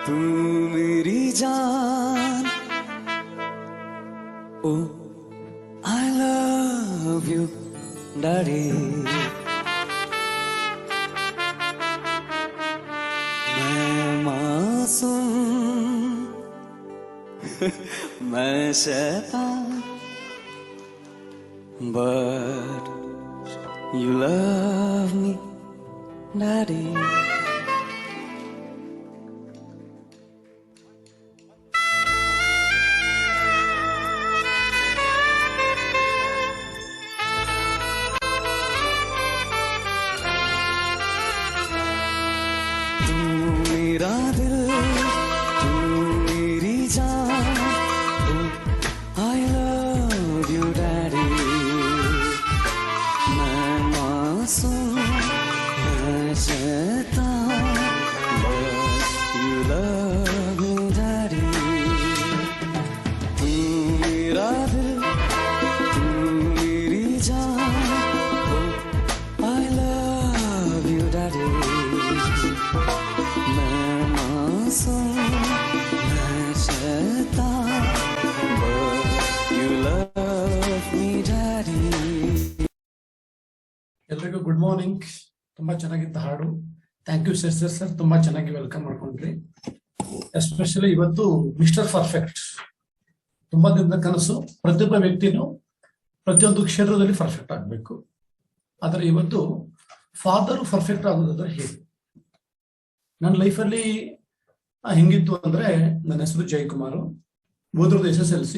तू मेरी जान, ओ आई लव यू डैडी। मैं मासूम मैं शैतान, but you love me daddy। तू मेरा दिल, तू मेरी जान, I love you daddy। मैं मासूम मैं शैतान, but you love me daddy। तू मेरा दिल, तू मेरी जान, I love you daddy। मैं मासूम मैं शैतान, but you love me daddy। ಎಲ್ರಿಗೂ ಗುಡ್ ಮಾರ್ನಿಂಗ್. ತುಂಬಾ ಚೆನ್ನಾಗಿತ್ತು ಹಾಡು. ಥ್ಯಾಂಕ್ ಯು ಸರ್ ತುಂಬಾ ಚೆನ್ನಾಗಿ ವೆಲ್ಕಮ್ ಮಾಡ್ಕೊಂಡ್ರಿ. ಎಸ್ಪೆಷಲಿ ಇವತ್ತು ಮಿಸ್ಟರ್ ಪರ್ಫೆಕ್ಟ್, ತುಂಬಾ ದಿನದ ಕನಸು. ಪ್ರತಿಯೊಬ್ಬ ವ್ಯಕ್ತಿನೂ ಪ್ರತಿಯೊಂದು ಕ್ಷೇತ್ರದಲ್ಲಿ ಪರ್ಫೆಕ್ಟ್ ಆಗಬೇಕು. ಆದರೆ ಇವತ್ತು ಫಾದರ್ ಪರ್ಫೆಕ್ಟ್ ಆಗೋದಾದ್ರೆ ಹೇಗೆ? ನನ್ನ ಲೈಫಲ್ಲಿ ಹೆಂಗಿತ್ತು ಅಂದ್ರೆ, ನನ್ನ ಹೆಸರು ಜಯಕುಮಾರ್, ಓದಿರೋದು SSLC.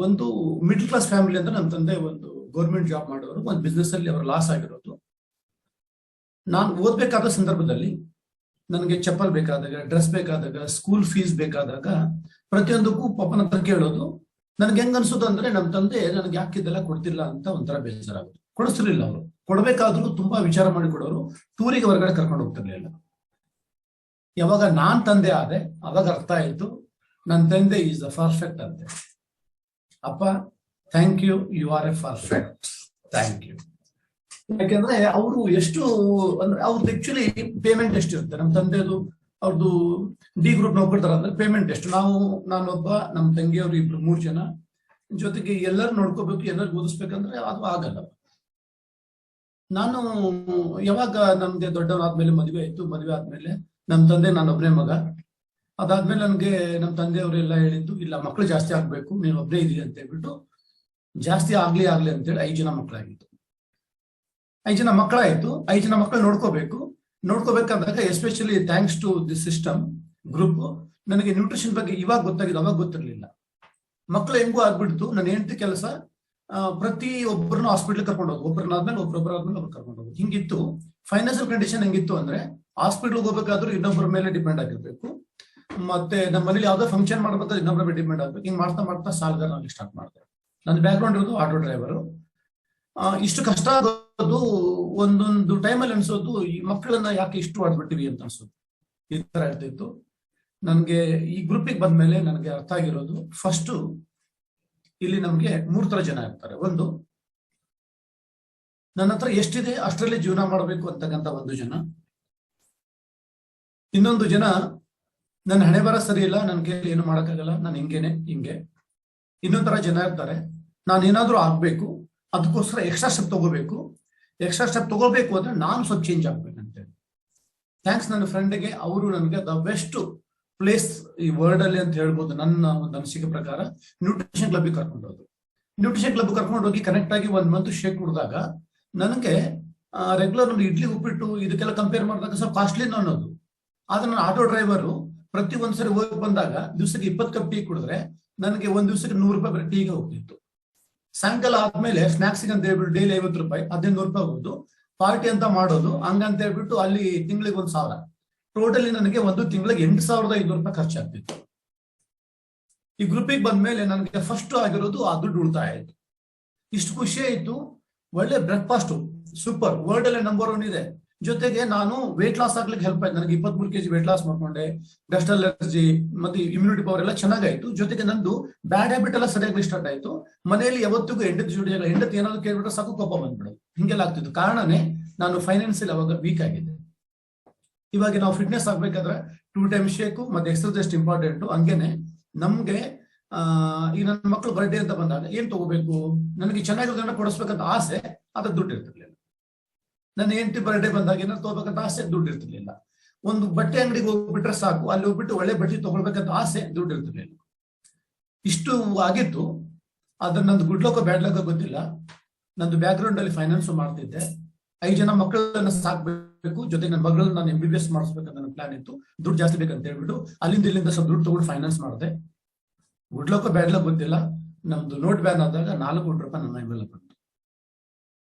ಒಂದು ಮಿಡ್ಲ್ ಕ್ಲಾಸ್ ಫ್ಯಾಮಿಲಿ ಅಂದ್ರೆ ನನ್ನ ತಂದೆ ಒಂದು ಗೌರ್ಮೆಂಟ್ ಜಾಬ್ ಮಾಡೋರು, ಒಂದು ಬಿಸ್ನೆಸ್ ಅಲ್ಲಿ ಅವರು ಲಾಸ್ ಆಗಿರೋದು. ನಾನು ಓದ್ಬೇಕಾದ ಸಂದರ್ಭದಲ್ಲಿ ನನಗೆ ಚಪ್ಪಲ್ ಬೇಕಾದಾಗ, ಡ್ರೆಸ್ ಬೇಕಾದಾಗ, ಸ್ಕೂಲ್ ಫೀಸ್ ಬೇಕಾದಾಗ ಪ್ರತಿಯೊಂದಕ್ಕೂ ಪಪ್ಪನ ಹತ್ರ ಕೇಳೋದು. ನನ್ಗೆ ಹೆಂಗ್ ಅನ್ಸೋದು ಅಂದ್ರೆ, ನಮ್ಮ ತಂದೆ ನನಗೆ ಯಾಕಿದೆಲ್ಲ ಕೊಡ್ತಿಲ್ಲ ಅಂತ ಒಂಥರ ಬೇಜಾರಾಗೋದು. ಕೊಡಿಸ್ತಿರ್ಲಿಲ್ಲ ಅವರು, ಕೊಡ್ಬೇಕಾದ್ರೂ ತುಂಬಾ ವಿಚಾರ ಮಾಡಿ ಕೊಡೋರು. ಟೂರಿಗೆ ಹೊರಗಡೆ ಕರ್ಕೊಂಡು ಹೋಗ್ತಿರ್ಲಿಲ್ಲ. ಯಾವಾಗ ನಾನ್ ತಂದೆ ಆದೆ ಅವಾಗ ಅರ್ಥ ಆಯ್ತು, ನನ್ನ ತಂದೆ ಈಸ್ ದ ಪರ್ಫೆಕ್ಟ್ ಅಂತೆ. ಅಪ್ಪ thank you, you are a perfect, thank you. ಯಾಕೆಂದ್ರೆ ಅವರು ಎಷ್ಟು ಅಂದ್ರೆ, ಅವ್ರದ್ದು ಆಕ್ಚುಲಿ ಪೇಮೆಂಟ್ ಎಷ್ಟಿರುತ್ತೆ ನಮ್ಮ ತಂದೆದು. ಅವ್ರದ್ದು ಡಿ ಗ್ರೂಪ್ ನೋಡ್ಕೊಡ್ತಾರ ಅಂದ್ರೆ ಪೇಮೆಂಟ್ ಎಷ್ಟು. ನಾನೊಬ್ಬ, ನಮ್ಮ ತಂಗಿಯವರು ಇಬ್ರು 3 ಜನ, ಜೊತೆಗೆ ಎಲ್ಲರೂ ನೋಡ್ಕೋಬೇಕು, ಎಲ್ಲರಿಗೂ ಓದಿಸ್ಬೇಕಂದ್ರೆ ಅದು ಆಗಲ್ಲ. ನಾನು ಯಾವಾಗ ನಮ್ಗೆ ದೊಡ್ಡವನಾದ್ಮೇಲೆ ಮದುವೆ ಆಯ್ತು. ಮದುವೆ ಆದ್ಮೇಲೆ ನಮ್ಮ ತಂದೆ, ನಾನೊಬ್ಬನೇ ಮಗ. ಅದಾದ್ಮೇಲೆ ನನ್ಗೆ ನಮ್ಮ ತಂದೆಯವರೆಲ್ಲ ಹೇಳಿದ್ದು, ಇಲ್ಲ ಮಕ್ಕಳು ಜಾಸ್ತಿ ಆಗ್ಬೇಕು, ನೀನು ಒಬ್ಬನೇ ಇದೀಯ ಅಂತ ಹೇಳ್ಬಿಟ್ಟು ಜಾಸ್ತಿ ಆಗ್ಲಿ ಅಂತೇಳಿ 5 ಜನ ಮಕ್ಕಳಾಗಿತ್ತು. 5 ಜನ ಮಕ್ಕಳಾಯ್ತು. 5 ಜನ ಮಕ್ಕಳು ನೋಡ್ಕೋಬೇಕಾದಾಗ especially thanks to the system group, ನನಗೆ ನ್ಯೂಟ್ರಿಷನ್ ಬಗ್ಗೆ ಇವಾಗ ಗೊತ್ತಾಗಿದೆ, ಅವಾಗ ಗೊತ್ತಿರ್ಲಿಲ್ಲ. ಮಕ್ಕಳು ಹೆಂಗೂ ಆಗ್ಬಿಡ್ತು. ನನ್ನ ಹೆಂಡತಿ ಕೆಲಸ ಪ್ರತಿ ಒಬ್ಬರನ್ನು ಹಾಸ್ಪಿಟ್ಲ್ ಕರ್ಕೊಂಡು ಹೋಗಿ, ಒಬ್ಬರನ್ನಾದ್ಮೇಲೆ ಒಬ್ರು ಕರ್ಕೊಂಡು ಹೋಗಿ. ಹಿಂಗಿತ್ತು. ಫೈನಾನ್ಸಿಯಲ್ ಕಂಡೀಷನ್ ಹೆಂಗಿತ್ತು ಅಂದ್ರೆ, ಹಾಸ್ಪಿಟ್ಲ್ ಹೋಗ್ಬೇಕಾದ್ರೂ ಇನ್ನೊಬ್ಬರ ಮೇಲೆ ಡಿಪೆಂಡ್ ಆಗಿರ್ಬೇಕು. ಮತ್ತೆ ನಮ್ಮ ಮನೇಲಿ ಯಾವ್ದೋ ಫಂಕ್ಷನ್ ಮಾಡ್ಬೇಕಾದ್ರೆ ಇನ್ನೊಬ್ಬರ ಮೇಲೆ ಡಿಪೆಂಡ್ ಆಗ್ಬೇಕು. ಹಿಂಗ್ ಮಾಡ್ತಾ ಸಾಲಗಾರ ಆಗಿ ಸ್ಟಾರ್ಟ್ ಮಾಡಿದೆ. ನನ್ನ ಬ್ಯಾಕ್ ಗ್ರೌಂಡ್ ಇರೋದು ಆಟೋ ಡ್ರೈವರು. ಇಷ್ಟು ಕಷ್ಟ ಆಗೋದು ಒಂದೊಂದು ಟೈಮಲ್ಲಿ ಅನ್ಸೋದು, ಈ ಮಕ್ಕಳನ್ನ ಯಾಕೆ ಇಷ್ಟು ಆಡ್ಬಿಟ್ಟಿವಿ ಅಂತ ಅನ್ಸೋದು. ಈ ತರ ಇರ್ತಿತ್ತು. ನನ್ಗೆ ಈ ಗ್ರೂಪಿಗೆ ಬಂದ್ಮೇಲೆ ನನಗೆ ಅರ್ಥ ಆಗಿರೋದು, ಫಸ್ಟ್ ಇಲ್ಲಿ ನಮ್ಗೆ 3 ತರ ಜನ ಇರ್ತಾರೆ. ಒಂದು, ನನ್ನ ಹತ್ರ ಎಷ್ಟಿದೆ ಅಷ್ಟರಲ್ಲಿ ಜೀವನ ಮಾಡಬೇಕು ಅಂತಕ್ಕಂಥ ಒಂದು ಜನ. ಇನ್ನೊಂದು ಜನ, ನನ್ನ ಹಣೆ ಬರ ಸರಿ ಇಲ್ಲ, ನನ್ಗೆ ಏನು ಮಾಡಕ್ಕಾಗಲ್ಲ, ನಾನು ಹಿಂಗೆ. ಇನ್ನೊಂದ್ ತರ ಜನ ಇರ್ತಾರೆ, ನಾನೇನಾದ್ರೂ ಆಗ್ಬೇಕು, ಅದಕ್ಕೋಸ್ಕರ ಎಕ್ಸ್ಟ್ರಾ ಸ್ಟೆಪ್ ತಗೋಬೇಕು ಅಂದ್ರೆ ನಾನು ಸ್ವಲ್ಪ ಚೇಂಜ್ ಆಗ್ಬೇಕಂತೇಳಿ. ಥ್ಯಾಂಕ್ಸ್ ನನ್ನ ಫ್ರೆಂಡ್ಗೆ, ಅವರು ನನಗೆ ದ ಬೆಸ್ಟ್ ಪ್ಲೇಸ್ ಈ ವರ್ಲ್ಡ್ ಅಲ್ಲಿ ಅಂತ ಹೇಳ್ಬೋದು. ನನ್ನ ಒಂದು ಅನಿಸಿಕೆ ಪ್ರಕಾರ ನ್ಯೂಟ್ರಿಷನ್ ಕ್ಲಬ್ಗೆ ಕರ್ಕೊಂಡು ಹೋಗಿ ಕನೆಕ್ಟ್ ಆಗಿ 1 ಮಂತ್ ಶೇಕ್ ಕುಡಿದಾಗ, ನನಗೆ ರೆಗ್ಯುಲರ್ ಒಂದು ಇಡ್ಲಿ ಉಪ್ಪಿಟ್ಟು ಇದಕ್ಕೆಲ್ಲ ಕಂಪೇರ್ ಮಾಡಿದಾಗ ಸ್ವಲ್ಪ ಕಾಸ್ಟ್ಲಿ ಅನ್ನೋದು. ಆದ್ರೆ ನಾನು ಆಟೋ ಡ್ರೈವರು ಪ್ರತಿ ಒಂದ್ಸರಿ ಹೋಗಿ ಬಂದಾಗ ದಿವಸಕ್ಕೆ 20 ಕಪ್ ಟೀ ಕುಡಿದ್ರೆ ನನಗೆ ಒಂದ್ ದಿವಸಕ್ಕೆ 100 ರೂಪಾಯಿ ಬರೀ ಟೀಗೆ ಹೋಗ್ತಿತ್ತು. ಸಾಯಂಕಾಲ ಆದ್ಮೇಲೆ ಸ್ನಾಕ್ಸಿಗೆ ಅಂತ ಹೇಳ್ಬಿಟ್ಟು ಡೈಲಿ 50 ರೂಪಾಯಿ, 1500 ರೂಪಾಯಿ ಹೋಗುದು. ಪಾರ್ಟಿ ಅಂತ ಮಾಡೋದು, ಹಂಗಂತ ಹೇಳ್ಬಿಟ್ಟು ಅಲ್ಲಿ ತಿಂಗಳಿಗೆ 1000. ಟೋಟಲಿ ನನಗೆ ಒಂದು ತಿಂಗಳಿಗೆ 8500 ರೂಪಾಯಿ ಖರ್ಚಾಗ್ತಿತ್ತು. ಈ ಗ್ರೂಪಿಗೆ ಬಂದ್ಮೇಲೆ ನನಗೆ ಫಸ್ಟ್ ಆಗಿರೋದು ಆ ದುಡ್ಡು ಉಳಿತಾಯ ಆಯ್ತು. ಇಷ್ಟು ಖುಷಿ ಆಯ್ತು. ಒಳ್ಳೆ ಬ್ರೇಕ್ಫಾಸ್ಟ್ ಸೂಪರ್, ವರ್ಲ್ಡ್ ಅಲ್ಲೇ ನಂಬರ್ 1 ಇದೆ. ಜೊತೆಗೆ ನಾನು ವೇಟ್ ಲಾಸ್ ಆಗ್ಲಿಕ್ಕೆ ಹೆಲ್ಪ್ ಆಯ್ತು. ನನಗೆ 23 kg ವೇಟ್ ಲಾಸ್ ಮಾಡ್ಕೊಂಡೆ. ಡಸ್ಟ್ ಅಲರ್ಜಿ ಮತ್ತೆ ಇಮ್ಯುನಿಟಿ ಪವರ್ ಎಲ್ಲ ಚೆನ್ನಾಗಾಯ್ತು. ಜೊತೆಗೆ ನಂದು ಬ್ಯಾಡ್ ಹ್ಯಾಬಿಟ್ ಎಲ್ಲ ಸರಿಯಾಗಿ ಸ್ಟಾರ್ಟ್ ಆಯ್ತು. ಮನೆಯಲ್ಲಿ ಯಾವತ್ತಿಗೂ ಹೆಂಡತಿ ಏನಾದ್ರು ಕೇಳ್ಬಿಟ್ರೆ ಸಾಕು ಕೋಪ ಬಂದ್ಬಿಡೋದು. ಹಿಂಗೆಲ್ಲ ಆಗ್ತಿತ್ತು. ಕಾರಣನೇ ನಾನು ಫೈನಾನ್ಸಿಯಲ್ ಅವಾಗ ವೀಕ್ ಆಗಿದ್ದೆ. ಇವಾಗ ನಾವು ಫಿಟ್ನೆಸ್ ಆಗ್ಬೇಕಾದ್ರೆ 2 ಟೈಮ್ ಶೇಕು ಮತ್ತೆ ಎಕ್ಸರ್ಸೈಸ್ ಎಷ್ಟು ಇಂಪಾರ್ಟೆಂಟು, ಹಂಗೇನೆ ನಮ್ಗೆ ಈ ನನ್ನ ಮಕ್ಕಳು ಬರ್ಡೇ ಅಂತ ಬಂದಾಗ ಏನ್ ತಗೋಬೇಕು, ನನಗೆ ಚೆನ್ನಾಗಿರೋದನ್ನ ಕೊಡಿಸ್ಬೇಕಂತ ಆಸೆ, ಅದ್ರ ದುಡ್ಡು ಇರ್ತಿರ್ಲಿಲ್ಲ. ನನ್ನ ಹೆಂಡತಿ ಬರ್ಡೇ ಬಂದಾಗ ಏನಾದ್ರು ತಗೋಬೇಕಂತ ಆಸೆ, ದುಡ್ಡು ಇರ್ತಿರ್ಲಿಲ್ಲ. ಒಂದು ಬಟ್ಟೆ ಅಂಗಡಿಗೆ ಹೋಗ್ಬಿಟ್ರೆ ಸಾಕು, ಅಲ್ಲಿ ಹೋಗ್ಬಿಟ್ಟು ಒಳ್ಳೆ ಬಟ್ಟೆ ತಗೊಳ್ಬೇಕಂತ ಆಸೆ, ದುಡ್ಡು ಇರ್ತಿರ್ಲಿಲ್ಲ. ಇಷ್ಟು ಆಗಿತ್ತು. ಅದನ್ನ ನಂದು ಗುಡ್ ಲೋಕ ಬ್ಯಾಡ್ ಲೋಕ ಗೊತ್ತಿಲ್ಲ. ನಂದು ಬ್ಯಾಕ್ ಗ್ರೌಂಡ್ ಅಲ್ಲಿ ಫೈನಾನ್ಸ್ ಮಾಡ್ತಿದ್ದೆ. 5 ಜನ ಮಕ್ಕಳನ್ನ ಸಾಕ್ಬೇಕು, ಜೊತೆಗೆ ನನ್ನ ಮಗಳನ್ನ ನಾನು MBBS ಮಾಡಿಸ್ಬೇಕಂತ ನನ್ನ ಪ್ಲಾನ್ ಇತ್ತು. ದುಡ್ಡು ಜಾಸ್ತಿ ಬೇಕಂತ ಹೇಳ್ಬಿಟ್ಟು ಅಲ್ಲಿಂದ ಇಲ್ಲಿಂದ ಸ್ವಲ್ಪ ದುಡ್ಡು ತಗೊಂಡು ಫೈನಾನ್ಸ್ ಮಾಡಿದೆ. ಗುಡ್ ಲೋಕ ಬ್ಯಾಡ್ ಲೋಕ ಗೊತ್ತಿಲ್ಲ. ನಮ್ದು ನೋಟ್ ಬ್ಯಾನ್ ಆದಾಗ 4 ಕೋಟಿ ರೂಪಾಯಿ ನನ್ನ ಮೇಲೆ ಬಂತು.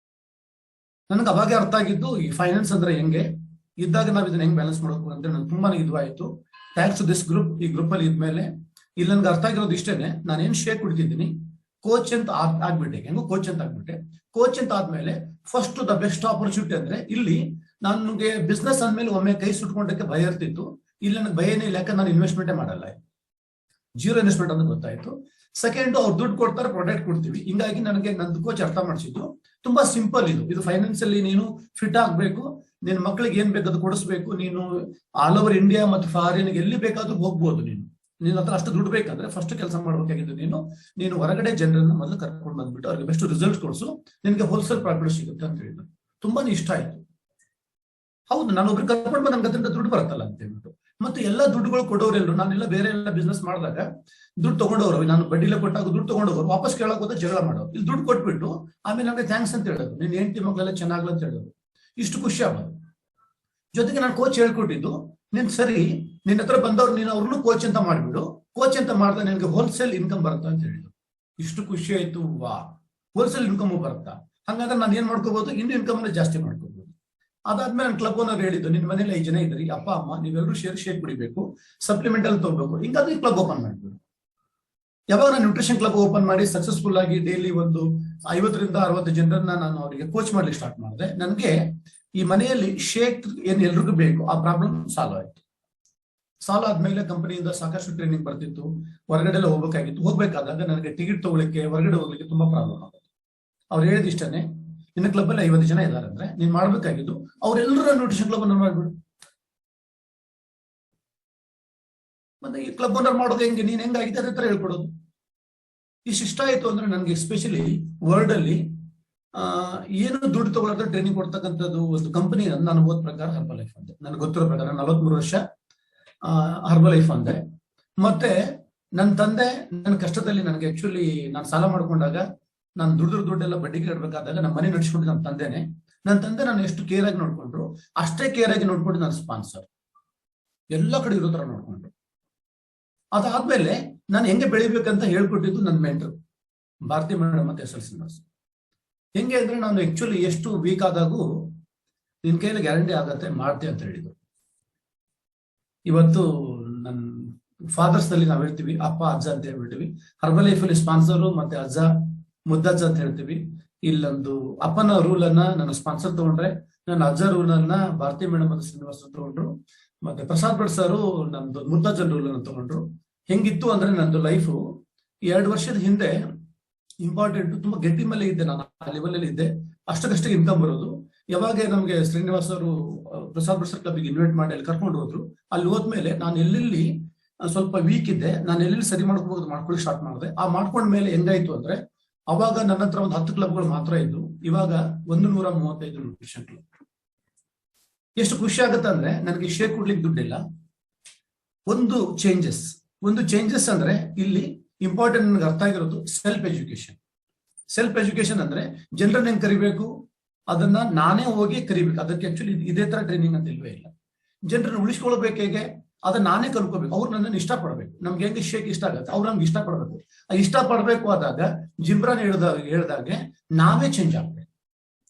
ನನಗೆ ಅವಾಗೆ ಅರ್ಥ ಆಗಿದ್ದು ಈ ಫೈನಾನ್ಸ್ ಅಂದ್ರೆ ಹೆಂಗೆ, ಇದ್ದಾಗ ನಾವು ಇದನ್ನ ಹೆಂಗ್ ಬ್ಯಾಲೆನ್ಸ್ ಮಾಡಬೇಕು ಅಂತ ನನ್ಗೆ ತುಂಬಾನೇ ಇದ್ವಾಯ್ತು. Thanks to this group. ಈ ಗ್ರೂಪ್ ಅಲ್ಲಿ ಇದ್ಮೇಲೆ ಇಲ್ಲಿ ನನ್ಗೆ ಅರ್ಥ ಆಗಿರೋದು ಇಷ್ಟೇನೆ, ನಾನೇನ್ ಶೇಕ್ ಕುಡಿತಿದ್ದೀನಿ, ಕೋಚ್ ಅಂತ ಆಗ್ಬಿಟ್ಟೆ. ಹೆಂಗೋ ಕೋಚ್ ಅಂತ ಆಗ್ಬಿಟ್ಟೆ. ಕೋಚ್ ಅಂತ ಆದ್ಮೇಲೆ ಫಸ್ಟ್ ದ ಬೆಸ್ಟ್ ಆಪರ್ಚುನಿಟಿ ಅಂದ್ರೆ ಇಲ್ಲಿ ನನಗೆ ಬಿಸ್ನೆಸ್ ಅಂದ್ಮೇಲೆ ಒಮ್ಮೆ ಕೈ ಸುಟ್ಕೊಂಡಕ್ಕೆ ಭಯ ಇರ್ತಿತ್ತು. ಇಲ್ಲಿ ನನಗೆ ಭಯನೇ ಇಲ್ಲ, ಯಾಕಂದ್ರೆ ನಾನು ಇನ್ವೆಸ್ಟ್ಮೆಂಟೇ ಮಾಡಲ್ಲ, 0 ಇನ್ವೆಸ್ಟ್ಮೆಂಟ್ ಅಂತ ಗೊತ್ತಾಯ್ತು. ಸೆಕೆಂಡ್, ಅವ್ರು ದುಡ್ಡು ಕೊಡ್ತಾರೆ, ಪ್ರಾಡಕ್ಟ್ ಕೊಡ್ತೀವಿ. ಹಿಂಗಾಗಿ ನನಗೆ ನಂದು ಕೋಚ್ ಅರ್ಥ ಮಾಡಿಸಿದ್ದು ತುಂಬಾ ಸಿಂಪಲ್. ಇದು ಫೈನಾನ್ಸಿಯಲಿ ನೀನು ಫಿಟ್ ಆಗ್ಬೇಕು, ನಿನ್ನ ಮಕ್ಕಳಿಗೆ ಏನ್ ಬೇಕಾದ್ರೂ ಕೊಡಿಸ್ಬೇಕು, ನೀನು ಆಲ್ ಓವರ್ ಇಂಡಿಯಾ ಮತ್ತು ಫಾರಿನ್ ಎಲ್ಲಿ ಬೇಕಾದ್ರೂ ಹೋಗ್ಬೋದು. ನಿನ್ನ ಹತ್ರ ಅಷ್ಟು ದುಡ್ಡು ಬೇಕಂದ್ರೆ ಫಸ್ಟ್ ಕೆಲಸ ಮಾಡ್ಬೇಕಾಗಿದ್ದು ನೀನು ಹೊರಗಡೆ ಜನರನ್ನ ಮೊದಲು ಕರ್ಕೊಂಡು ಬಂದ್ಬಿಟ್ಟು ಅವ್ರಿಗೆ ಬೆಸ್ಟ್ ರಿಸಲ್ಟ್ ಕೊಡಿಸು, ನಿನ್ಗೆ ಹೋಲ್ಸೇಲ್ ಪ್ರಾಫಿಟ್ ಸಿಗುತ್ತೆ ಅಂತ ಹೇಳಿದ್ರು. ತುಂಬಾನೇ ಇಷ್ಟ ಆಯ್ತು. ಹೌದು, ನಾನು ಒಬ್ರು ಕರ್ಕೊಂಡು ಬಂದು ನನ್ಗೆ ಅದರಿಂದ ದುಡ್ಡು ಬರುತ್ತಲ್ಲ ಅಂತ ಹೇಳ್ಬಿಟ್ಟು. ಮತ್ತೆ ಎಲ್ಲ ದುಡ್ಡುಗಳು ಕೊಡೋರೆಲ್ಲರೂ, ನಾನೆಲ್ಲ ಬೇರೆ ಎಲ್ಲ ಬಿಸ್ನೆಸ್ ಮಾಡಿದಾಗ ದುಡ್ಡು ತಗೊಂಡವರು, ನಾನು ಬಡ್ಡಿಲೆ ಕೊಟ್ಟಾಗ ದುಡ್ಡು ತಗೊಂಡವರು ವಾಪಸ್ ಕೇಳಕ್ ಹೋದ ಜಗಳ ಮಾಡೋರು. ಇಲ್ಲಿ ದುಡ್ಡು ಕೊಟ್ಬಿಟ್ಟು ಆಮೇಲೆ ನಮಗೆ ಥ್ಯಾಂಕ್ಸ್ ಅಂತ ಹೇಳೋದು, ನಿನ್ನ ಹೆಂಡತಿ ಮಕ್ಕಳೆಲ್ಲ ಚೆನ್ನಾಗ್ಲ ಅಂತ ಹೇಳೋದು. ಇಷ್ಟು ಖುಷಿ ಆಗೋದು. ಜೊತೆಗೆ ನಾನು ಕೋಚ್ ಹೇಳ್ಕೊಟ್ಟಿದ್ದು, ನೀನ್ ಸರಿ ನಿನ್ನ ಹತ್ರ ಬಂದವ್ರು ನೀನು ಅವ್ರನ್ನು ಕೋಚ್ ಅಂತ ಮಾಡ್ಬಿಡು, ಕೋಚ್ ಅಂತ ಮಾಡಿದ್ರೆ ನಿನ್ಗೆ ಹೋಲ್ಸೇಲ್ ಇನ್ಕಮ್ ಬರುತ್ತಾ ಅಂತ ಹೇಳಿದ್ರು. ಇಷ್ಟು ಖುಷಿ ಆಯ್ತು. ವಾ, ಹೋಲ್ಸೇಲ್ ಇನ್ಕಮ್ ಬರುತ್ತಾ, ಹಂಗಾದ್ರೆ ನಾನು ಏನ್ ಮಾಡ್ಕೋಬಹುದು, ಇನ್ನು ಇನ್ಕಮ್ ಅನ್ನ ಜಾಸ್ತಿ ಮಾಡ್ಕೋಬಹುದು. ಅದಾದ್ಮೇಲೆ ನನ್ನ ಕ್ಲಬ್ ಓನರ್ ಹೇಳಿದ್ದು, ನಿನ್ ಮನೇಲಿ 5 ಜನ ಇದ್ರಿ, ಅಪ್ಪ ಅಮ್ಮ, ನೀವೆಲ್ಲರೂ ಶೇಕ್ ಬಿಡಬೇಕು, ಸಪ್ಲಿಮೆಂಟ್ ಅಲ್ಲಿ ತಗೋಬೇಕು, ಹಿಂಗಾದ್ರೆ ಕ್ಲಬ್ ಓಪನ್ ಮಾಡ್ಬಿಡು. ಯಾವಾಗ ನಾನು ನ್ಯೂಟ್ರಿಷನ್ ಕ್ಲಬ್ ಓಪನ್ ಮಾಡಿ ಸಕ್ಸಸ್ಫುಲ್ ಆಗಿ ಡೈಲಿ ಒಂದು 50 ರಿಂದ 60 ಜನರನ್ನ ನಾನು ಅವರಿಗೆ ಕೋಚ್ ಮಾಡ್ಲಿಕ್ಕೆ ಸ್ಟಾರ್ಟ್ ಮಾಡಿದೆ. ನನಗೆ ಈ ಮನೆಯಲ್ಲಿ ಶೇಕ್ ಏನ್ ಎಲ್ರಿಗೂ ಬೇಕು ಆ ಪ್ರಾಬ್ಲಮ್ ಸಾಲ್ವ್ ಆಯ್ತು. ಸಾಲ್ವ್ ಆದ್ಮೇಲೆ ಕಂಪನಿಯಿಂದ ಸಾಕಷ್ಟು ಟ್ರೈನಿಂಗ್ ಬರ್ತಿತ್ತು, ಹೊರಗಡೆ ಎಲ್ಲ ಹೋಗ್ಬೇಕಾಗಿತ್ತು. ಹೋಗ್ಬೇಕಾದಾಗ ನನಗೆ ಟಿಕೆಟ್ ತಗೊಳ್ಳಿಕ್ಕೆ, ಹೊರಗಡೆ ಹೋಗ್ಲಿಕ್ಕೆ ತುಂಬಾ ಪ್ರಾಬ್ಲಮ್ ಆಗುತ್ತೆ. ಅವ್ರು ಹೇಳಿದ ಇಷ್ಟನೇ, ನಿನ್ನ ಕ್ಲಬ್ ಅಲ್ಲಿ 50 ಜನ ಇದ್ದಾರೆ ಅಂದ್ರೆ ನೀನ್ ಮಾಡ್ಬೇಕಾಗಿದ್ದು ಅವ್ರೆಲ್ಲರ ನ್ಯೂಟ್ರಿಷನ್ ಕ್ಲಬ್ ಅನ್ನ ಮಾಡ್ಬಿಡು. ಮತ್ತೆ ಈ ಕ್ಲಬ್ ಓನರ್ ಮಾಡೋದು ಹೆಂಗೆ, ನೀನ್ ಹೆಂಗಾಗಿದೆ ಅದೇ ತರ ಹೇಳ್ಕೊಡೋದು. ಇಷ್ಟ ಇಷ್ಟ ಆಯ್ತು ಅಂದ್ರೆ ನನಗೆ ಎಸ್ಪೆಷಲಿ ವರ್ಲ್ಡ್ ಅಲ್ಲಿ ಏನು ದುಡ್ಡು ತಗೊಳ್ಳೋದ್ರೆ ಟ್ರೈನಿಂಗ್ ಕೊಡ್ತಕ್ಕಂಥದ್ದು ಒಂದು ಕಂಪನಿ ನಾನು ಓದ್ ಪ್ರಕಾರ ಹರ್ಬಲ್ ಲೈಫ್ ಅಂದೆ. ನನಗೆ ಗೊತ್ತಿರೋ ಪ್ರಕಾರ 43 ವರ್ಷ ಹರ್ಬಲ್ ಲೈಫ್ ಅಂದೆ. ಮತ್ತೆ ನನ್ನ ತಂದೆ ನನ್ನ ಕಷ್ಟದಲ್ಲಿ ನನಗೆ ಆಕ್ಚುಲಿ ನಾನು ಸಾಲ ಮಾಡ್ಕೊಂಡಾಗ ನಾನು ದುಡ್ಡೆಲ್ಲ ಬಡ್ಡಿಗೆ ಇಡಬೇಕಾದಾಗ ನಮ್ಮ ಮನೆ ನಡೆಸ್ಕೊಂಡು ನನ್ನ ತಂದೆನೆ. ನನ್ನ ತಂದೆ ನಾನು ಎಷ್ಟು ಕೇರ್ ಆಗಿ ನೋಡ್ಕೊಂಡ್ರು ಅಷ್ಟೇ ಕೇರ್ ಆಗಿ ನೋಡ್ಕೊಂಡು ನನ್ನ ಸ್ಪಾನ್ಸರ್ ಎಲ್ಲ ಕಡೆ ಇರೋ ತರ ನೋಡ್ಕೊಂಡ್ರು. ಅದಾದ್ಮೇಲೆ ನಾನು ಹೆಂಗೆ ಬೆಳಿಬೇಕಂತ ಹೇಳ್ಕೊಟ್ಟಿದ್ದು ನನ್ನ ಮೆಂಟರ್ ಭಾರತಿ ಮೇಡಮ್ ಅಂತ SLC ನರ್ಸ್. ಹೆಂಗೆ ಅಂದ್ರೆ ನಾನು ಆಕ್ಚುಲಿ ಎಷ್ಟು ವೀಕ್ ಆದಾಗೂ ನಿನ್ ಕೈಯಲ್ಲಿ ಗ್ಯಾರಂಟಿ ಆಗತ್ತೆ ಮಾಡ್ತೆ ಅಂತ ಹೇಳಿದ್ರು. ಇವತ್ತು ನನ್ನ ಫಾದರ್ಸ್ ನಲ್ಲಿ ನಾವ್ ಹೇಳ್ತೀವಿ ಅಪ್ಪ ಅಜ್ಜ ಅಂತ ಹೇಳ್ಬಿಟ್ಟಿವಿ. ಹರ್ಬಲ್ ಲೈಫ್ ಅಲ್ಲಿ ಸ್ಪಾನ್ಸರ್ ಮತ್ತೆ ಅಜ್ಜ ಮುದ್ದಜ್ಜ ಅಂತ ಹೇಳ್ತೀವಿ. ಇಲ್ಲೊಂದು ಅಪ್ಪನ ರೂಲ್ ಅನ್ನ ನನ್ನ ಸ್ಪಾನ್ಸರ್ ತಗೊಂಡ್ರೆ, ನನ್ನ ಅಜ್ಜ ರೂಲ್ ಅನ್ನ ಭಾರತಿ ಮೇಡಮ್ ಮತ್ತು ಶ್ರೀನಿವಾಸ ತಗೊಂಡ್ರು, ಮತ್ತೆ ಪ್ರಸಾದ್ ಭಟ್ ಸರ್ ನಂದು ಮುದ್ದಜ್ಜನ್ ರೂಲ್ ಅನ್ನು ತಗೊಂಡ್ರು. ಹೆಂಗಿತ್ತು ಅಂದ್ರೆ ನಂದು ಲೈಫು 2 ವರ್ಷದ ಹಿಂದೆ ಇಂಪಾರ್ಟೆಂಟ್ ತುಂಬಾ ಗಟ್ಟಿ ಮೇಲೆ ಇದ್ದೆ, ನಾನು ಆ ಲೆವೆಲ್ ಅಲ್ಲಿ ಇದ್ದೆ. ಅಷ್ಟಕ್ಕಷ್ಟೇ ಇನ್ಕಮ್ ಬರೋದು. ಯಾವಾಗ ನಮ್ಗೆ ಶ್ರೀನಿವಾಸ್ ಅವರು ಪ್ರಸಾದ್ ಭಟ್ ಸರ್ ಕ್ಲಬ್ಗೆ ಇನ್ವೈಟ್ ಮಾಡಿ ಅಲ್ಲಿ ಕರ್ಕೊಂಡು ಹೋದ್ರು. ಅಲ್ಲಿ ಹೋದ್ಮೇಲೆ ನಾನು ಎಲ್ಲೆಲ್ಲಿ ಸ್ವಲ್ಪ ವೀಕ್ ಇದ್ದೆ, ನಾನು ಎಲ್ಲೆಲ್ಲಿ ಸರಿ ಮಾಡ್ಕೋಬಹುದು ಮಾಡ್ಕೊಳ್ಳಿ ಸ್ಟಾರ್ಟ್ ಮಾಡಿದೆ. ಆ ಮಾಡ್ಕೊಂಡ್ಮೇಲೆ ಹೆಂಗಾಯ್ತು ಅಂದ್ರೆ ಅವಾಗ ನನ್ನ ಹತ್ರ ಒಂದು 10 ಕ್ಲಬ್ಗಳು ಮಾತ್ರ ಇದ್ದು, ಇವಾಗ 135 ನ್ಯೂಟ್ರಿಷನ್ ಕ್ಲಬ್. ಎಷ್ಟು ಖುಷಿ ಆಗುತ್ತೆ ಅಂದ್ರೆ ನನಗೆ ಶೇಕ್ ಕೊಡ್ಲಿಕ್ಕೆ ದುಡ್ಡಿಲ್ಲ. ಒಂದು ಚೇಂಜಸ್ ಅಂದ್ರೆ ಇಲ್ಲಿ ಇಂಪಾರ್ಟೆಂಟ್ ನನಗೆ ಅರ್ಥ ಆಗಿರೋದು ಸೆಲ್ಫ್ ಎಜುಕೇಶನ್. ಸೆಲ್ಫ್ ಎಜುಕೇಶನ್ ಅಂದ್ರೆ ಜನರನ್ನ ಹೆಂಗ್ ಕರಿಬೇಕು, ಅದನ್ನ ನಾನೇ ಹೋಗಿ ಕರಿಬೇಕು. ಅದಕ್ಕೆ ಆಕ್ಚುಲಿ ಇದೇ ತರ ಟ್ರೈನಿಂಗ್ ಅಂತ ಇಲ್ವೇ ಇಲ್ಲ. ಜನರನ್ನ ಉಳಿಸ್ಕೊಳ್ಬೇಕು ಹೇಗೆ, ಅದನ್ನ ನಾನೇ ಕಲ್ಕೋಬೇಕು. ಅವ್ರು ನನ್ನನ್ನು ಇಷ್ಟಪಡ್ಬೇಕು. ನಮ್ಗೆ ಹೆಂಗೆ ಶೇಕ್ ಇಷ್ಟ ಆಗುತ್ತೆ, ಅವ್ರು ನಮ್ಗೆ ಇಷ್ಟಪಡ್ಬೇಕು. ಇಷ್ಟಪಡ್ಬೇಕು ಆದಾಗ ಜಿಮ್ರಾನ್ ಹೇಳ್ದಾಗೆ ನಾವೇ ಚೇಂಜ್ ಆಗ್ಬೇಕು.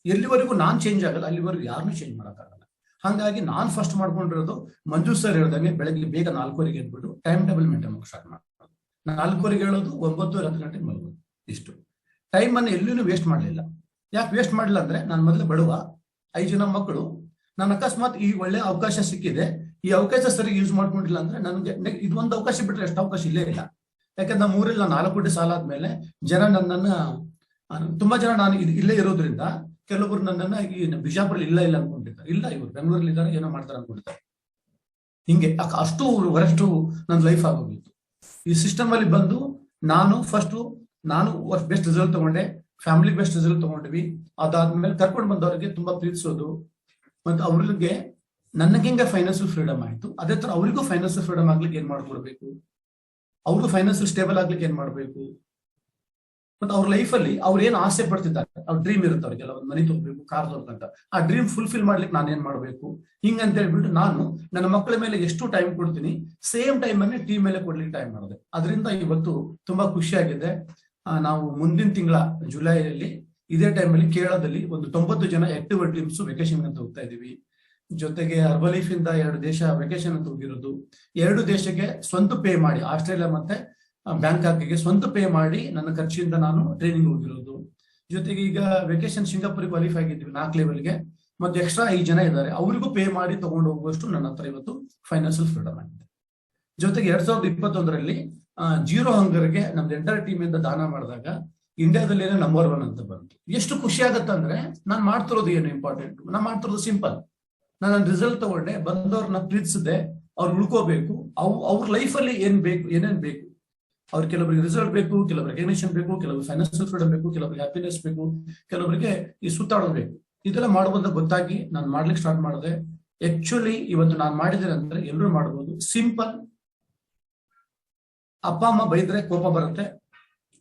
ಎಲ್ಲಿವರೆಗೂ ನಾನ್ ಚೇಂಜ್ ಆಗಲ್ಲ ಅಲ್ಲಿವರೆಗೂ ಯಾರನ್ನೂ ಚೇಂಜ್ ಮಾಡಕ್ಕಾಗಲ್ಲ. ಹಾಗಾಗಿ ನಾನ್ ಫಸ್ಟ್ ಮಾಡ್ಕೊಂಡಿರೋದು ಮಂಜು ಸರ್ ಹೇಳ್ದಂಗೆ ಬೆಳಗ್ಗೆ ಬೇಗ 4 ಎದ್ಬಿಟ್ಟು ಟೈಮ್ ಟೇಬಲ್ ಮೇಂಟೈನ್ ಸ್ಟಾರ್ಟ್ ಮಾಡೋದು. 4 ಹೇಳೋದು 9 10 ಗಂಟೆಗೆ ಮಲಗೋದು. ಇಷ್ಟು ಟೈಮ್ ಅನ್ನು ಎಲ್ಲಿನೂ ವೇಸ್ಟ್ ಮಾಡಲಿಲ್ಲ. ಯಾಕೆ ವೇಸ್ಟ್ ಮಾಡಲಿಲ್ಲ ಅಂದ್ರೆ ನಾನು ಮೊದಲು ಬಡವ, 5 ಜನ ಮಕ್ಕಳು. ನಾನು ಅಕಸ್ಮಾತ್ ಈ ಒಳ್ಳೆ ಅವಕಾಶ ಸಿಕ್ಕಿದೆ, ಈ ಅವಕಾಶ ಸರಿ ಯೂಸ್ ಮಾಡ್ಕೊಂಡಿಲ್ಲ ಅಂದ್ರೆ ನನಗೆ ಇದು ಒಂದು ಅವಕಾಶ ಬಿಟ್ರೆ ಎಷ್ಟು ಅವಕಾಶ ಇಲ್ಲೇ ಇಲ್ಲ. ಯಾಕಂದ್ರೆ ನಮ್ಮ ಊರಲ್ಲಿ 4 ಕೋಟಿ ಸಾಲ ಆದ್ಮೇಲೆ ಜನ ನನ್ನನ್ನ ತುಂಬಾ ಜನ ನಾನು ಇಲ್ಲೇ ಇರೋದ್ರಿಂದ ಕೆಲವೊಬ್ರು ನನ್ನನ್ನ ಈ ಬಿಜಾಪುರಲ್ಲಿ ಇಲ್ಲ ಅನ್ಕೊಂಡಿರ್ತಾರೆ. ಇಲ್ಲ, ಇವ್ರು ಬೆಂಗಳೂರಲ್ಲಿ ಇದ್ದಾರೆ ಏನೋ ಮಾಡ್ತಾರೆ ಅನ್ಕೊಂಡಿರ್ತಾರೆ. ಹಿಂಗೆ ಅಷ್ಟು ವರಷ್ಟು ನನ್ನ ಲೈಫ್ ಆಗೋಗಿತ್ತು. ಈ ಸಿಸ್ಟಮ್ ಅಲ್ಲಿ ಬಂದು ನಾನು ಬೆಸ್ಟ್ ರಿಸಲ್ಟ್ ತಗೊಂಡೆ, ಫ್ಯಾಮಿಲಿ ಬೆಸ್ಟ್ ರಿಸಲ್ಟ್ ತಗೊಂಡ್ವಿ. ಅದಾದ್ಮೇಲೆ ಕರ್ಕೊಂಡು ಬಂದವರಿಗೆ ತುಂಬಾ ಪ್ರೀತಿಸೋದು, ಮತ್ತೆ ಅವ್ರಿಗೆ ನನಗೆ ಫೈನಾನ್ಷಿಯಲ್ ಫ್ರೀಡಮ್ ಆಯ್ತು. ಅದೇ ತರ ಅವರಿಗೂ ಫೈನಾನ್ಷಿಯಲ್ ಫ್ರೀಡಮ್ ಆಗ್ಲಿಕ್ಕೆ ಏನ್ ಮಾಡ್ಕೊಡ್ಬೇಕು, ಅವ್ರಿಗೂ ಫೈನಾನ್ಷಿಯಲ್ ಸ್ಟೇಬಲ್ ಆಗ್ಲಿಕ್ಕೆ ಏನ್ ಮಾಡ್ಬೇಕು, ಮತ್ತೆ ಅವ್ರ ಲೈಫಲ್ಲಿ ಅವ್ರು ಏನ್ ಆಸೆ ಪಡ್ತಿದ್ದಾರೆ, ಅವ್ರ ಡ್ರೀಮ್ ಇರುತ್ತೆ ಅವ್ರಿಗೆಲ್ಲ, ಒಂದು ಮನೆ ತಗೋಬೇಕು, ಕಾರ್ ತಗೋಬೇಕಂತ. ಆ ಡ್ರೀಮ್ ಫುಲ್ಫಿಲ್ ಮಾಡ್ಲಿಕ್ಕೆ ನಾನು ಏನ್ ಮಾಡ್ಬೇಕು, ಹಿಂಗಂತ ಹೇಳ್ಬಿಟ್ಟು ನಾನು ನನ್ನ ಮಕ್ಕಳ ಮೇಲೆ ಎಷ್ಟು ಟೈಮ್ ಕೊಡ್ತೀನಿ, ಸೇಮ್ ಟೈಮ್ ಅನ್ನೇ ಟೀಮ್ ಮೇಲೆ ಕೊಡ್ಲಿಕ್ಕೆ ಟೈಮ್ ಮಾಡಿದೆ. ಅದರಿಂದ ಇವತ್ತು ತುಂಬಾ ಖುಷಿಯಾಗಿದೆ. ನಾವು ಮುಂದಿನ ತಿಂಗಳ ಜುಲೈಯಲ್ಲಿ ಇದೇ ಟೈಮಲ್ಲಿ ಕೇರಳದಲ್ಲಿ ಒಂದು 90 ಜನ ಆಕ್ಟಿವ್ ಟೀಮ್ಸ್ ವೆಕೇಶನ್ ಅಂತ ಹೋಗ್ತಾ ಇದೀವಿ. ಜೊತೆಗೆ ಹರ್ಬಲೀಫ್ ಇಂದ 2 ದೇಶ ವೆಕೇಶನ್ ಅಂತ ಹೋಗಿರೋದು. 2 ದೇಶಕ್ಕೆ ಸ್ವಂತ ಪೇ ಮಾಡಿ, ಆಸ್ಟ್ರೇಲಿಯಾ ಮತ್ತೆ ಬ್ಯಾಂಕಾಕ್ಗೆ ಸ್ವಂತ ಪೇ ಮಾಡಿ ನನ್ನ ಖರ್ಚಿಂದ ನಾನು ಟ್ರೈನಿಂಗ್ ಹೋಗಿರೋದು. ಜೊತೆಗೆ ಈಗ ವೆಕೇಶನ್ ಸಿಂಗಾಪುರ್ ಕ್ವಾಲಿಫೈ ಆಗಿದ್ದೀವಿ 4 ಲೆವೆಲ್ಗೆ, ಮತ್ತೆ ಎಕ್ಸ್ಟ್ರಾ 5 ಜನ ಇದ್ದಾರೆ, ಅವರಿಗೂ ಪೇ ಮಾಡಿ ತಗೊಂಡು ಹೋಗುವಷ್ಟು ನನ್ನ ಹತ್ರ ಇವತ್ತು ಫೈನಾನ್ಷಿಯಲ್ ಫ್ರೀಡಮ್ ಆಗಿದೆ. ಜೊತೆಗೆ 2021ರಲ್ಲಿ ಜೀರೋ ಹಂಗರ್ಗೆ ನಮ್ದು ಎಂಟರ್ ಟೀಮ್ ಇಂದ ದಾನ ಮಾಡಿದಾಗ ಇಂಡಿಯಾದಲ್ಲಿ ನಂಬರ್ 1 ಅಂತ ಬಂತು. ಎಷ್ಟು ಖುಷಿ ಆಗತ್ತೆ ಅಂದ್ರೆ, ನಾನ್ ಮಾಡ್ತಿರೋದು ಏನು ಇಂಪಾರ್ಟೆಂಟ್, ನಾನ್ ಮಾಡ್ತಿರೋದು ಸಿಂಪಲ್. ನಾನು ರಿಸಲ್ಟ್ ತಗೊಂಡೆ, ಬಂದವ್ರನ್ನ ಪ್ರೀತಿಸಿದೆ, ಅವ್ರು ಉಳ್ಕೋಬೇಕು, ಅವ್ರ ಲೈಫಲ್ಲಿ ಏನೇನ್ ಬೇಕು, ಅವ್ರು ಕೆಲವರಿಗೆ ರಿಸಲ್ಟ್ ಬೇಕು, ಕೆಲವರಿಗೆ ರೆಕಗ್ನಿಷನ್ ಬೇಕು, ಕೆಲವರಿಗೆ ಫೈನಾನ್ಷಿಯಲ್ ಫ್ರೀಡಮ್ ಬೇಕು, ಕೆಲವರಿಗೆ ಹ್ಯಾಪಿನೆಸ್ ಬೇಕು, ಕೆಲವರಿಗೆ ಈ ಸುತ್ತಾಡೋದು ಬೇಕು. ಇದೆಲ್ಲ ಮಾಡ್ಬೋದು ಗೊತ್ತಾಗಿ ನಾನು ಮಾಡ್ಲಿಕ್ಕೆ ಸ್ಟಾರ್ಟ್ ಮಾಡಿದೆ. ಆಕ್ಚುಲಿ ಇವತ್ತು ನಾನು ಮಾಡಿದ್ದೇನೆ ಅಂದ್ರೆ ಎಲ್ಲರೂ ಮಾಡ್ಬೋದು, ಸಿಂಪಲ್. ಅಪ್ಪ ಅಮ್ಮ ಬೈದ್ರೆ ಕೋಪ ಬರುತ್ತೆ,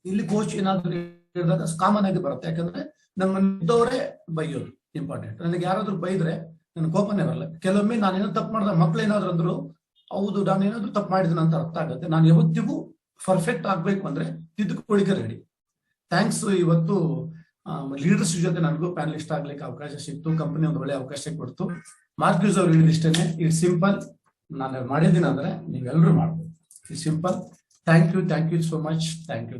ಇಲ್ಲಿ ಕೋಚ್ ಏನಾದ್ರು ಹೇಳಿದಾಗ ಕಾಮನ್ ಆಗಿ ಬರುತ್ತೆ. ಯಾಕಂದ್ರೆ ನಮ್ಮವರೇ ಬೈಯೋದು ಇಂಪಾರ್ಟೆಂಟ್. ನನಗೆ ಯಾರಾದ್ರೂ ಬೈದ್ರೆ ನನ್ ಕೋಪನೇ ಬರಲ್ಲ. ಕೆಲವೊಮ್ಮೆ ನಾನೇನೋ ತಪ್ಪು ಮಾಡಿದ ಮಕ್ಳು ಏನಾದ್ರು ಅಂದ್ರು, ಹೌದು ನಾನೇನಾದ್ರೂ ತಪ್ಪು ಮಾಡಿದ್ದೀನಿ ಅಂತ ಅರ್ಥ ಆಗುತ್ತೆ. ನಾನು ಯಾವತ್ತಿಗೂ ಪರ್ಫೆಕ್ಟ್ ಆಗ್ಬೇಕು ಅಂದ್ರೆ ತಿದ್ದುಕೊಳ್ಳಿಕ್ಕೆ ರೆಡಿ. ಥ್ಯಾಂಕ್ಸ್. ಇವತ್ತು ಲೀಡರ್ಸ್ ಜೊತೆ ನನಗೂ ಪ್ಯಾನಲಿಸ್ಟ್ ಆಗ್ಲಿಕ್ಕೆ ಅವಕಾಶ ಸಿಕ್ತು, ಕಂಪನಿ ಒಂದು ಒಳ್ಳೆ ಅವಕಾಶ ಕೊಡ್ತು. ಮಾರ್ಕ್ಯೂಸ್ ಅವ್ರು ಹೇಳಿದಿಷ್ಟೇನೆ, ಇದು ಸಿಂಪಲ್. ನಾನು ಮಾಡಿದ್ದೀನಿ ಅಂದ್ರೆ ನೀವೆಲ್ಲರೂ ಮಾಡ್ಬೋದು. ಇದು simple. Thank you so much. Thank you.